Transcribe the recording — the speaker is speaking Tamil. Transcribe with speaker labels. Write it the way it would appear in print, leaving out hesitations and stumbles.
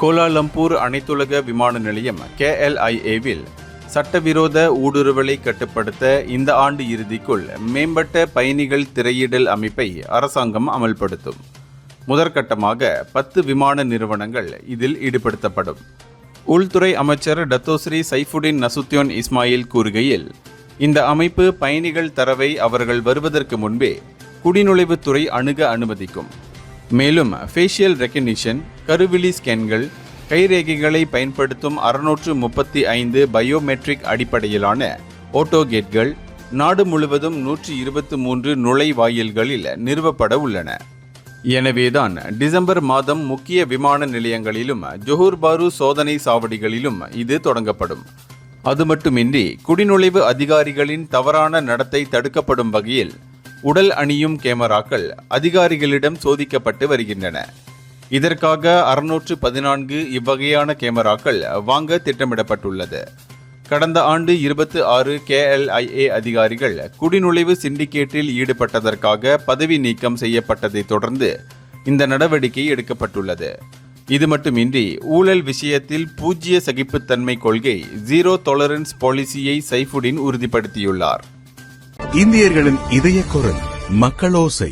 Speaker 1: கோலாலம்பூர் அனைத்துலக விமான நிலையம் KLIAவில் சட்டவிரோத ஊடுருவலை கட்டுப்படுத்த இந்த ஆண்டு இறுதிக்குள் மேம்பட்ட பயணிகள் திரையிடல் அமைப்பை அரசாங்கம் அமல்படுத்தும். முதற்கட்டமாக 10 விமான நிறுவனங்கள் இதில் ஈடுபடுத்தப்படும். உள்துறை அமைச்சர் டத்தோஸ்ரீ சைஃபுடின் நசுத்யோன் இஸ்மாயில் கூறுகையில், இந்த அமைப்பு பயணிகள் தரவை அவர்கள் வருவதற்கு முன்பே குடிநுழைவுத்துறை அணுக அனுமதிக்கும். மேலும் ஃபேஷியல் ரெகக்னிஷன், கருவிழி ஸ்கேன்கள், கைரேகைகளை பயன்படுத்தும் 635 பயோமெட்ரிக் அடிப்படையிலான ஓட்டோ கேட்கள் நாடு முழுவதும் 123 நுழைவாயில்களில் நிறுவப்பட உள்ளன. எனவேதான் டிசம்பர் மாதம் முக்கிய விமான நிலையங்களிலும் ஜொஹூர் பாரு சோதனை சாவடிகளிலும் இது தொடங்கப்படும். அது மட்டுமின்றி குடிநுழைவு அதிகாரிகளின் தவறான நடத்தை தடுக்கப்படும் வகையில் உடல் அணியும் கேமராக்கள் அதிகாரிகளிடம் சோதிக்கப்பட்டு வருகின்றன. இதற்காக 614 இவ்வகையான கேமராக்கள் வாங்க திட்டமிடப்பட்டுள்ளது. கடந்த ஆண்டு 26 KLIA அதிகாரிகள் குடிநுழைவு சிண்டிகேட்டில் ஈடுபட்டதற்காக பதவி நீக்கம் செய்யப்பட்டதை தொடர்ந்து இந்த நடவடிக்கை எடுக்கப்பட்டுள்ளது. இது மட்டுமின்றி ஊழல் விஷயத்தில் பூஜ்ய சகிப்புத்தன்மை கொள்கை ஜீரோ டாலரன்ஸ் பாலிசியை சைஃபுடின் உறுதிப்படுத்தியுள்ளார்.
Speaker 2: இந்தியர்களின் இதய குரல் மக்களோசை.